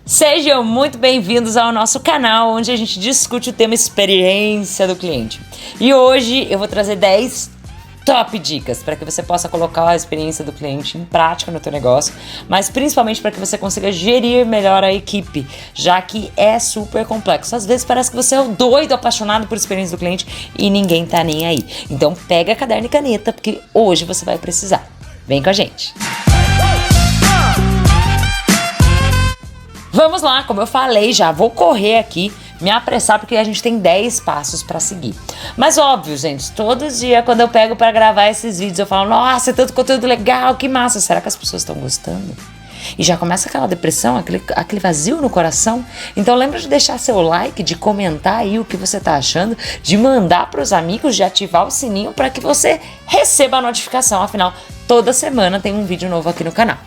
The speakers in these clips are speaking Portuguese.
Sejam muito bem-vindos ao nosso canal, onde a gente discute o tema experiência do cliente. E hoje eu vou trazer 10 top dicas para que você possa colocar a experiência do cliente em prática no teu negócio, mas principalmente para que você consiga gerir melhor a equipe, já que é super complexo. Às vezes parece que você é o doido apaixonado por experiência do cliente e ninguém tá nem aí. Então pega caderno e caneta, porque hoje você vai precisar. Vem com a gente! Vamos lá, como eu falei, já vou correr aqui, me apressar, porque a gente tem 10 passos para seguir. Mas óbvio, gente, todo dia quando eu pego para gravar esses vídeos, eu falo, nossa, é tanto conteúdo legal, que massa, será que as pessoas estão gostando? E já começa aquela depressão, aquele vazio no coração. Então lembra de deixar seu like, de comentar aí o que você tá achando, de mandar para os amigos, de ativar o sininho para que você receba a notificação. Afinal, toda semana tem um vídeo novo aqui no canal.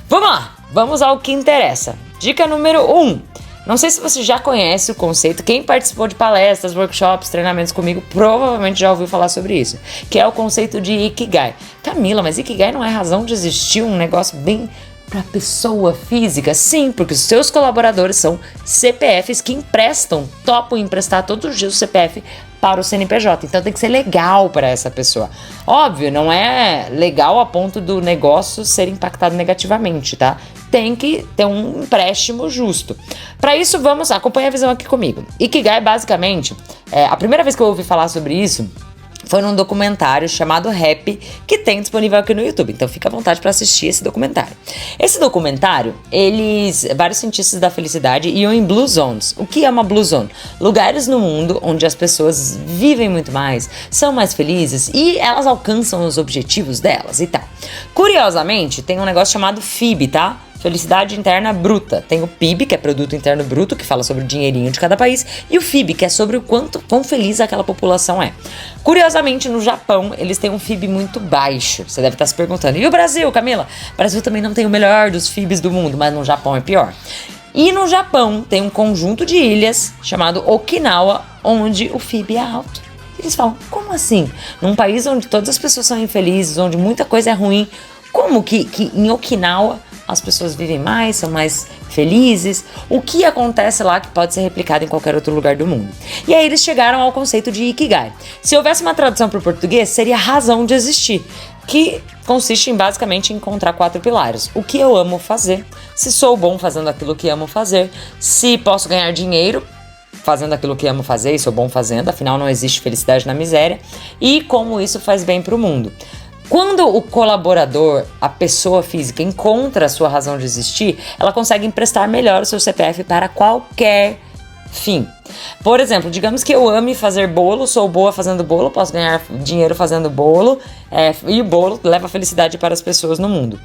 Vamos lá, vamos ao que interessa. Dica número 1. Não sei se você já conhece o conceito, quem participou de palestras, workshops, treinamentos comigo provavelmente já ouviu falar sobre isso, que é o conceito de Ikigai. Camila, mas Ikigai não é razão de existir um negócio bem para pessoa física? Sim, porque os seus colaboradores são CPFs que topam emprestar todos os dias o CPF para o CNPJ, então tem que ser legal para essa pessoa. Óbvio, não é legal a ponto do negócio ser impactado negativamente, tá? Tem que ter um empréstimo justo. Para isso, vamos acompanhar a visão aqui comigo. Ikigai, basicamente, a primeira vez que eu ouvi falar sobre isso foi num documentário chamado Happy, que tem disponível aqui no YouTube. Então fica à vontade para assistir esse documentário. Esse documentário, vários cientistas da felicidade iam em Blue Zones. O que é uma Blue Zone? Lugares no mundo onde as pessoas vivem muito mais, são mais felizes e elas alcançam os objetivos delas e tal. Curiosamente, tem um negócio chamado FIB, tá? Felicidade Interna Bruta. Tem o PIB, que é Produto Interno Bruto, que fala sobre o dinheirinho de cada país, e o FIB, que é sobre o quão feliz aquela população é. Curiosamente, no Japão, eles têm um FIB muito baixo. Você deve estar se perguntando, e o Brasil, Camila? O Brasil também não tem o melhor dos FIBs do mundo, mas no Japão é pior. E no Japão tem um conjunto de ilhas chamado Okinawa, onde o FIB é alto. Eles falam, como assim? Num país onde todas as pessoas são infelizes, onde muita coisa é ruim, como que em Okinawa as pessoas vivem mais, são mais felizes? O que acontece lá que pode ser replicado em qualquer outro lugar do mundo? E aí eles chegaram ao conceito de Ikigai. Se houvesse uma tradução para o português, seria razão de existir, que consiste em basicamente encontrar 4 pilares. O que eu amo fazer, se sou bom fazendo aquilo que amo fazer, se posso ganhar dinheiro fazendo aquilo que amo fazer e sou bom fazendo, afinal não existe felicidade na miséria, e como isso faz bem para o mundo. Quando o colaborador, a pessoa física, encontra a sua razão de existir, ela consegue emprestar melhor o seu CPF para qualquer fim. Por exemplo, digamos que eu ame fazer bolo, sou boa fazendo bolo, posso ganhar dinheiro fazendo bolo, e o bolo leva felicidade para as pessoas no mundo.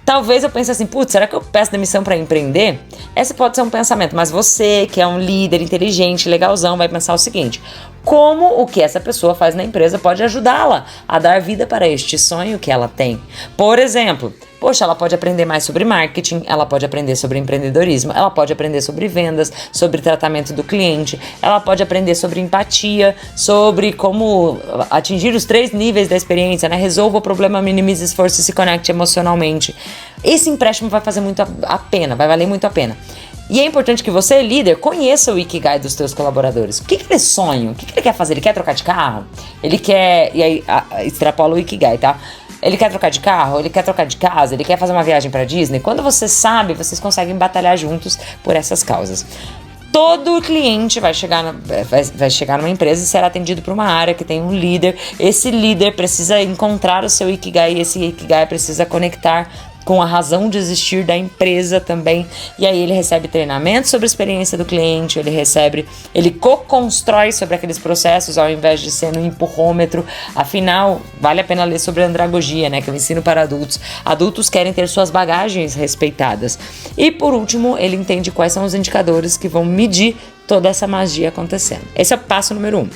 Talvez eu pense assim, putz, será que eu peço demissão para empreender? Esse pode ser um pensamento, mas você, que é um líder inteligente, legalzão, vai pensar o seguinte: como o que essa pessoa faz na empresa pode ajudá-la a dar vida para este sonho que ela tem? Por exemplo, poxa, ela pode aprender mais sobre marketing, ela pode aprender sobre empreendedorismo, ela pode aprender sobre vendas, sobre tratamento do cliente, ela pode aprender sobre empatia, sobre como atingir os 3 níveis da experiência, né? Resolva o problema, minimize esforço e se conecte emocionalmente. Esse empréstimo vai fazer muito a pena, vai valer muito a pena. E é importante que você, líder, conheça o Ikigai dos teus colaboradores. O que ele sonha? O que ele quer fazer? Ele quer trocar de carro? Ele quer... E aí, extrapola o Ikigai, tá? Ele quer trocar de carro? Ele quer trocar de casa? Ele quer fazer uma viagem pra Disney? Quando você sabe, vocês conseguem batalhar juntos por essas causas. Todo cliente vai chegar numa empresa e será atendido por uma área que tem um líder. Esse líder precisa encontrar o seu Ikigai e esse Ikigai precisa conectar com a razão de existir da empresa também, e aí ele recebe treinamento sobre a experiência do cliente, ele co-constrói sobre aqueles processos ao invés de ser no empurrômetro. Afinal, vale a pena ler sobre andragogia, né, que eu ensino para adultos. Adultos querem ter suas bagagens respeitadas. E por último, ele entende quais são os indicadores que vão medir toda essa magia acontecendo. Esse é o passo número 1.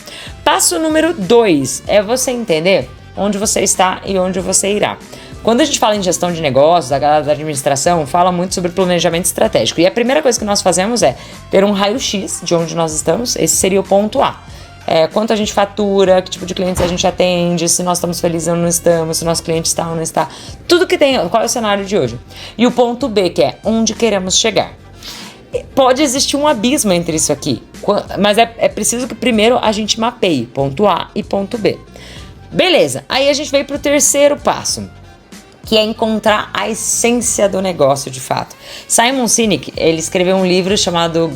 Passo número 2 é você entender onde você está e onde você irá. Quando a gente fala em gestão de negócios, a galera da administração fala muito sobre planejamento estratégico. E a primeira coisa que nós fazemos é ter um raio-x de onde nós estamos. Esse seria o ponto A. Quanto a gente fatura, que tipo de clientes a gente atende, se nós estamos felizes ou não estamos, se nosso cliente está ou não está. Tudo que tem, qual é o cenário de hoje. E o ponto B, que é onde queremos chegar. Pode existir um abismo entre isso aqui, mas é preciso que primeiro a gente mapeie ponto A e ponto B. Beleza, aí a gente veio para o terceiro passo, que é encontrar a essência do negócio de fato. Simon Sinek, ele escreveu um livro chamado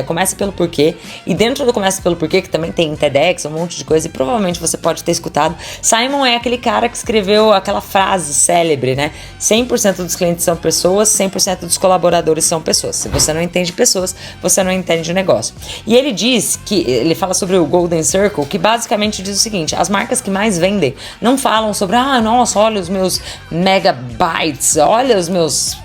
Comece pelo Porquê, e dentro do Comece pelo Porquê, que também tem TEDx, um monte de coisa, e provavelmente você pode ter escutado, Simon é aquele cara que escreveu aquela frase célebre, né? 100% dos clientes são pessoas, 100% dos colaboradores são pessoas. Se você não entende pessoas, você não entende o negócio. E ele diz que, ele fala sobre o Golden Circle, que basicamente diz o seguinte: as marcas que mais vendem não falam sobre, nossa, olha os meus megabytes, olha os meus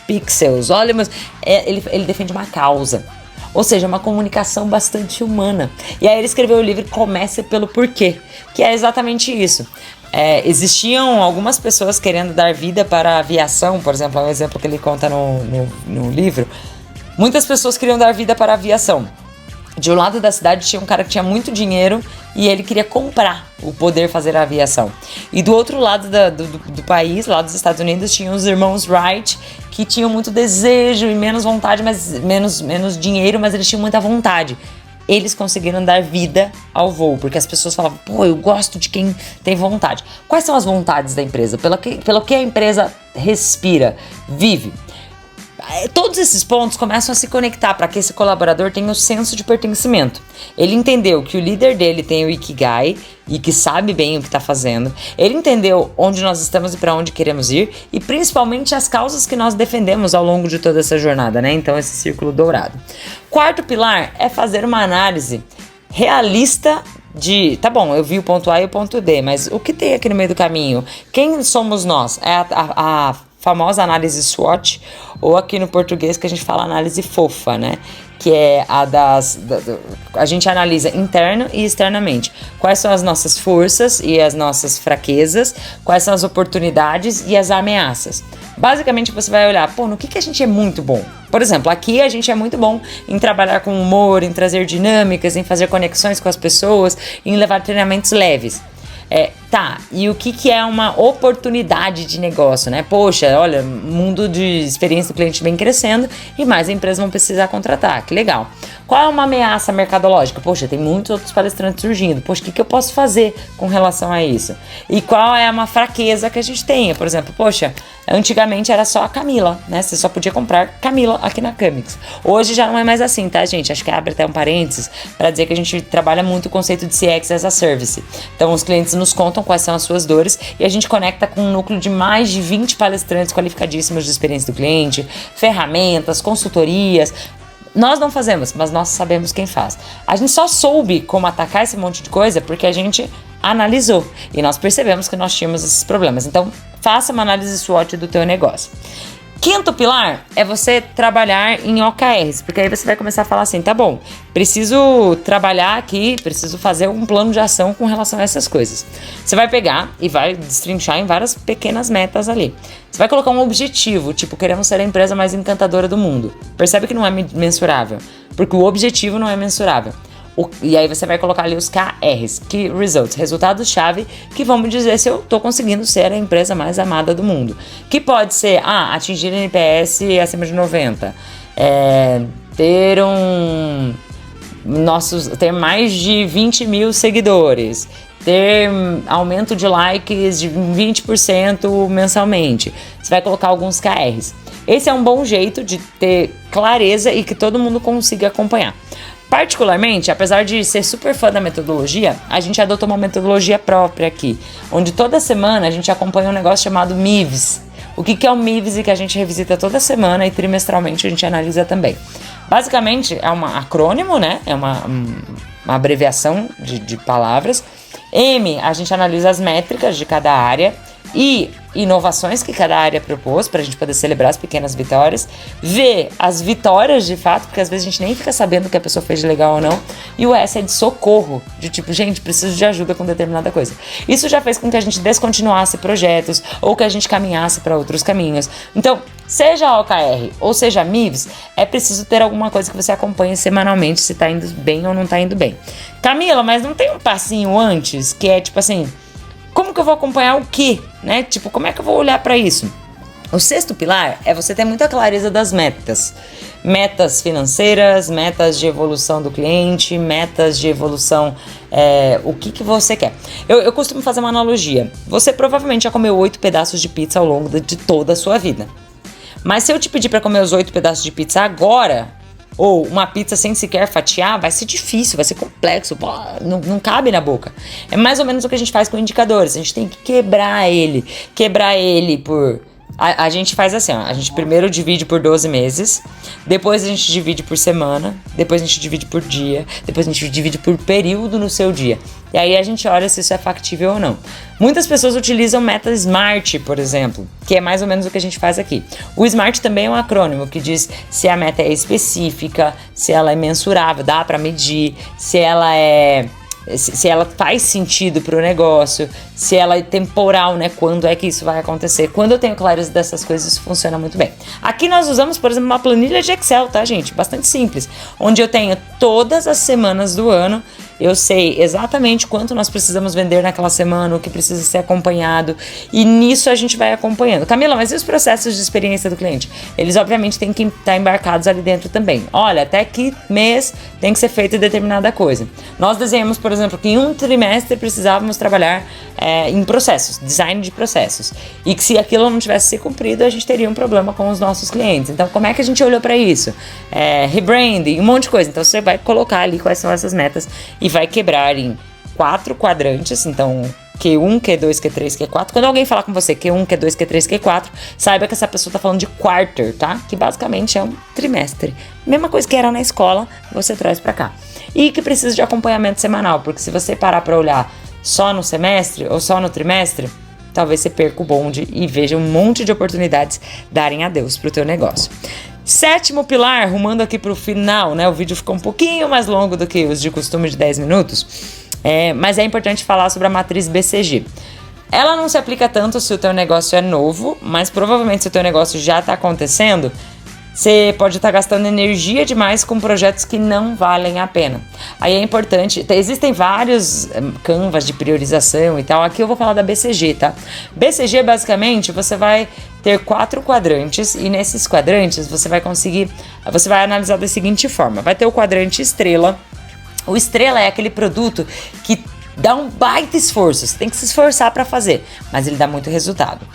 pixels, olha meus... Ele defende uma causa, ou seja, uma comunicação bastante humana. E aí ele escreveu o livro Comece pelo Porquê, que é exatamente isso. Existiam algumas pessoas querendo dar vida para a aviação, por exemplo, é um exemplo que ele conta no livro. Muitas pessoas queriam dar vida para a aviação. De um lado da cidade tinha um cara que tinha muito dinheiro e ele queria comprar o poder fazer a aviação. E do outro lado do país, lá dos Estados Unidos, tinham os irmãos Wright, que tinham muito desejo e menos vontade, mas menos dinheiro, mas eles tinham muita vontade. Eles conseguiram dar vida ao voo, porque as pessoas falavam, eu gosto de quem tem vontade. Quais são as vontades da empresa? Pelo que a empresa respira, vive. Todos esses pontos começam a se conectar para que esse colaborador tenha o senso de pertencimento. Ele entendeu que o líder dele tem o Ikigai e que sabe bem o que está fazendo. Ele entendeu onde nós estamos e para onde queremos ir, e principalmente as causas que nós defendemos ao longo de toda essa jornada, né? Então, esse círculo dourado. Quarto pilar é fazer uma análise realista de, tá bom, eu vi o ponto A e o ponto D, mas o que tem aqui no meio do caminho? Quem somos nós? É a famosa análise SWOT, ou aqui no português que a gente fala análise fofa, né? Que é a gente analisa interno e externamente. Quais são as nossas forças e as nossas fraquezas, quais são as oportunidades e as ameaças. Basicamente você vai olhar, no que a gente é muito bom? Por exemplo, aqui a gente é muito bom em trabalhar com humor, em trazer dinâmicas, em fazer conexões com as pessoas, em levar treinamentos leves. E o que é uma oportunidade de negócio, né? Poxa, olha, mundo de experiência do cliente vem crescendo e mais empresas vão precisar contratar, que legal. Qual é uma ameaça mercadológica? Poxa, tem muitos outros palestrantes surgindo. Poxa, o que eu posso fazer com relação a isso? E qual é uma fraqueza que a gente tem? Por exemplo, poxa, antigamente era só a Camila, né? Você só podia comprar Camila aqui na Camix. Hoje já não é mais assim, tá, gente? Acho que abre até um parênteses para dizer que a gente trabalha muito o conceito de CX as a Service. Então, os clientes nos contam quais são as suas dores e a gente conecta com um núcleo de mais de 20 palestrantes qualificadíssimos de experiência do cliente, ferramentas, consultorias. Nós não fazemos, mas nós sabemos quem faz. A gente só soube como atacar esse monte de coisa porque a gente analisou e nós percebemos que nós tínhamos esses problemas. Então, faça uma análise SWOT do teu negócio. Quinto pilar é você trabalhar em OKRs, porque aí você vai começar a falar assim, tá bom, preciso trabalhar aqui, preciso fazer um plano de ação com relação a essas coisas. Você vai pegar e vai destrinchar em várias pequenas metas ali. Você vai colocar um objetivo, tipo, queremos ser a empresa mais encantadora do mundo. Percebe que não é mensurável, porque o objetivo não é mensurável. E aí você vai colocar ali os KRs, Key Results, resultados-chave, que vão me dizer se eu tô conseguindo ser a empresa mais amada do mundo. Que pode ser, atingir NPS acima de 90, ter mais de 20 mil seguidores, ter aumento de likes de 20% mensalmente. Você vai colocar alguns KRs. Esse é um bom jeito de ter clareza e que todo mundo consiga acompanhar. Particularmente, apesar de ser super fã da metodologia, a gente adotou uma metodologia própria aqui, onde toda semana a gente acompanha um negócio chamado MIVS. O que é o MIVS e que a gente revisita toda semana e trimestralmente a gente analisa também. Basicamente é um acrônimo, né? É uma abreviação de palavras. M, a gente analisa as métricas de cada área. E inovações que cada área propôs para a gente poder celebrar as pequenas vitórias. V, as vitórias de fato, porque às vezes a gente nem fica sabendo o que a pessoa fez de legal ou não. E o S é de socorro, de tipo, gente, preciso de ajuda com determinada coisa. Isso já fez com que a gente descontinuasse projetos ou que a gente caminhasse para outros caminhos. Então, seja OKR ou seja MIVS, é preciso ter alguma coisa que você acompanhe semanalmente se tá indo bem ou não tá indo bem. Camila, mas não tem um passinho antes que é tipo assim... Como que eu vou acompanhar o quê? Né? Tipo, como é que eu vou olhar para isso? O sexto pilar é você ter muita clareza das metas. Metas financeiras, metas de evolução do cliente, metas de evolução, o que você quer. Eu costumo fazer uma analogia. Você provavelmente já comeu 8 pedaços de pizza ao longo de toda a sua vida. Mas se eu te pedir para comer os 8 pedaços de pizza agora, ou uma pizza sem sequer fatiar, vai ser difícil, vai ser complexo, não cabe na boca. É mais ou menos o que a gente faz com indicadores. A gente tem que quebrar ele por... A gente faz assim, ó, a gente primeiro divide por 12 meses, depois a gente divide por semana, depois a gente divide por dia, depois a gente divide por período no seu dia. E aí a gente olha se isso é factível ou não. Muitas pessoas utilizam meta SMART, por exemplo, que é mais ou menos o que a gente faz aqui. O SMART também é um acrônimo que diz se a meta é específica, se ela é mensurável, dá para medir, se ela faz sentido para o negócio, se ela é temporal, né? Quando é que isso vai acontecer? Quando eu tenho clareza dessas coisas, isso funciona muito bem. Aqui nós usamos, por exemplo, uma planilha de Excel, tá, gente? Bastante simples, onde eu tenho todas as semanas do ano. Eu sei exatamente quanto nós precisamos vender naquela semana, o que precisa ser acompanhado, e nisso a gente vai acompanhando. Camila, mas e os processos de experiência do cliente? Eles obviamente têm que estar embarcados ali dentro também. Olha, até que mês tem que ser feita determinada coisa. Nós desenhamos, por exemplo, que em um trimestre precisávamos trabalhar em processos, design de processos, e que se aquilo não tivesse sido cumprido, a gente teria um problema com os nossos clientes. Então, como é que a gente olhou para isso? Rebranding, um monte de coisa. Então, você vai colocar ali quais são essas metas e vai quebrar em 4 quadrantes, então Q1, Q2, Q3, Q4. Quando alguém falar com você Q1, Q2, Q3, Q4, saiba que essa pessoa tá falando de quarter, tá? Que basicamente é um trimestre. Mesma coisa que era na escola, você traz pra cá. E que precisa de acompanhamento semanal, porque se você parar pra olhar só no semestre ou só no trimestre, talvez você perca o bonde e veja um monte de oportunidades darem adeus pro teu negócio. Sétimo pilar, rumando aqui pro final, né? O vídeo ficou um pouquinho mais longo do que os de costume de 10 minutos, mas é importante falar sobre a matriz BCG. Ela não se aplica tanto se o teu negócio é novo, mas provavelmente se o teu negócio já está acontecendo, você pode estar gastando energia demais com projetos que não valem a pena. Aí é importante, existem vários canvas de priorização e tal, aqui eu vou falar da BCG, tá? BCG, basicamente, você vai ter 4 quadrantes e nesses quadrantes você vai analisar da seguinte forma. Vai ter o quadrante estrela. O estrela é aquele produto que dá um baita esforço, você tem que se esforçar para fazer, mas ele dá muito resultado.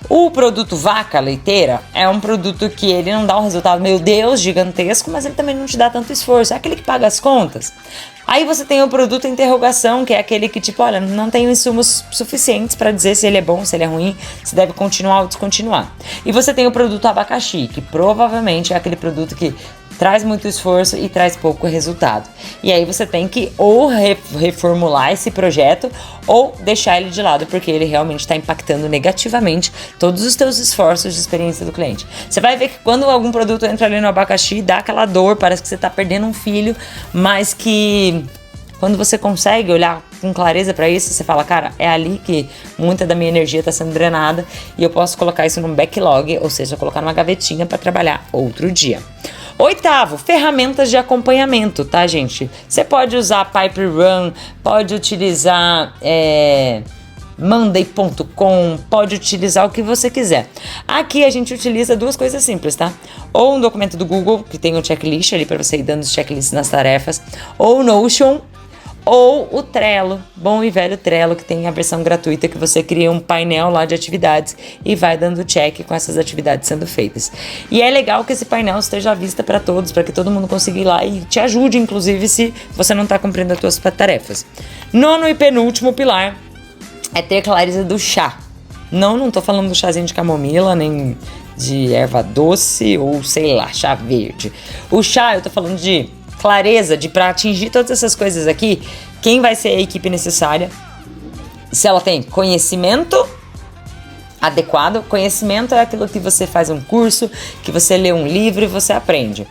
O produto vaca leiteira é um produto que ele não dá um resultado, meu Deus, gigantesco, mas ele também não te dá tanto esforço. É aquele que paga as contas. Aí você tem o produto interrogação, que é aquele que tipo, olha, não tem insumos suficientes para dizer se ele é bom, se ele é ruim, se deve continuar ou descontinuar. E você tem o produto abacaxi, que provavelmente é aquele produto que traz muito esforço e traz pouco resultado. E aí você tem que ou reformular esse projeto ou deixar ele de lado, porque ele realmente está impactando negativamente todos os teus esforços de experiência do cliente. Você vai ver que quando algum produto entra ali no abacaxi, dá aquela dor, parece que você está perdendo um filho, mas que quando você consegue olhar com clareza para isso, você fala, cara, é ali que muita da minha energia está sendo drenada e eu posso colocar isso num backlog, ou seja, colocar numa gavetinha para trabalhar outro dia. Oitavo, ferramentas de acompanhamento, tá, gente? Você pode usar Pipe Run, pode utilizar Monday.com, pode utilizar o que você quiser. Aqui a gente utiliza 2 coisas simples, tá? Ou um documento do Google, que tem um checklist ali para você ir dando os checklists nas tarefas, ou Notion, ou o Trello, bom e velho Trello, que tem a versão gratuita que você cria um painel lá de atividades e vai dando check com essas atividades sendo feitas. E é legal que esse painel esteja à vista para todos, para que todo mundo consiga ir lá e te ajude, inclusive, se você não está cumprindo as suas tarefas. Nono e penúltimo pilar é ter clareza do chá. Não tô falando do chazinho de camomila, nem de erva doce ou, sei lá, chá verde. O chá, eu tô falando de clareza, para atingir todas essas coisas aqui, quem vai ser a equipe necessária, se ela tem conhecimento adequado. Conhecimento é aquilo que você faz um curso, que você lê um livro e você aprende.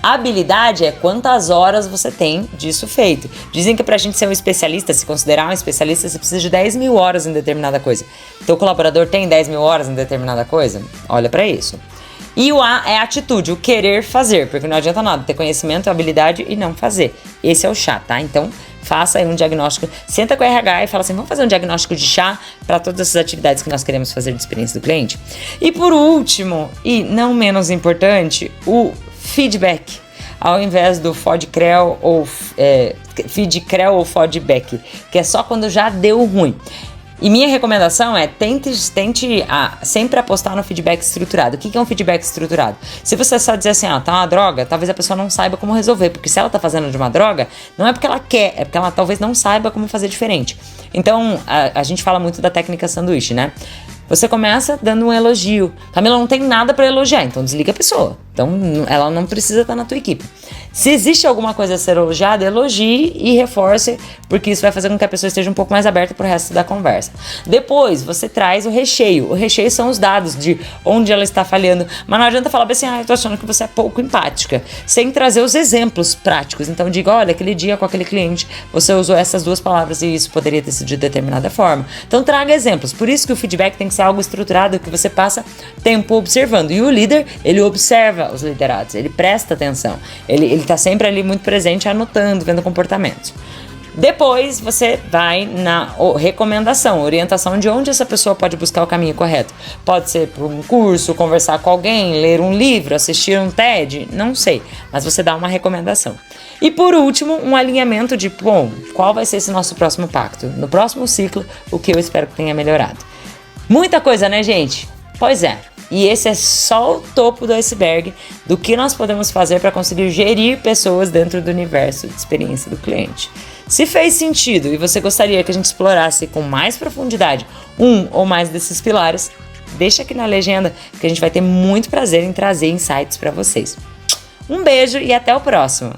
Habilidade é quantas horas você tem disso feito. Dizem que pra gente ser um especialista, se considerar um especialista, você precisa de 10 mil horas em determinada coisa. Teu colaborador tem 10 mil horas em determinada coisa? Olha pra isso. E o A é atitude, o querer fazer, porque não adianta nada ter conhecimento, habilidade e não fazer. Esse é o chá, tá? Então, faça aí um diagnóstico, senta com a RH e fala assim, vamos fazer um diagnóstico de chá para todas essas atividades que nós queremos fazer de experiência do cliente. E por último, e não menos importante, o feedback. Ao invés do FODCREL ou feedcrel ou feedback, que é só quando já deu ruim. E minha recomendação é tente sempre apostar no feedback estruturado. O que é um feedback estruturado? Se você só dizer assim, tá uma droga, talvez a pessoa não saiba como resolver, porque se ela tá fazendo de uma droga, não é porque ela quer, é porque ela talvez não saiba como fazer diferente. Então, a gente fala muito da técnica sanduíche, né? Você começa dando um elogio. Camila, não tem nada pra elogiar, então desliga a pessoa. Então, ela não precisa estar na tua equipe. Se existe alguma coisa a ser elogiada, elogie e reforce, porque isso vai fazer com que a pessoa esteja um pouco mais aberta pro resto da conversa. Depois, você traz o recheio. O recheio são os dados de onde ela está falhando. Mas não adianta falar assim, eu tô achando que você é pouco empática, sem trazer os exemplos práticos. Então, diga, olha, aquele dia com aquele cliente, você usou essas duas palavras e isso poderia ter sido de determinada forma. Então, traga exemplos. Por isso que o feedback tem que ser algo estruturado, que você passa tempo observando. E o líder, ele observa os liderados, ele presta atenção. Ele tá sempre ali muito presente, anotando, vendo comportamentos. Depois você vai na recomendação, orientação de onde essa pessoa pode buscar o caminho correto. Pode ser por um curso, conversar com alguém, ler um livro, assistir um TED, não sei, mas você dá uma recomendação. E por último, um alinhamento de, qual vai ser esse nosso próximo pacto? No próximo ciclo, o que eu espero que tenha melhorado. Muita coisa, né, gente? Pois é. E esse é só o topo do iceberg do que nós podemos fazer para conseguir gerir pessoas dentro do universo de experiência do cliente. Se fez sentido e você gostaria que a gente explorasse com mais profundidade um ou mais desses pilares, deixa aqui na legenda que a gente vai ter muito prazer em trazer insights para vocês. Um beijo e até o próximo!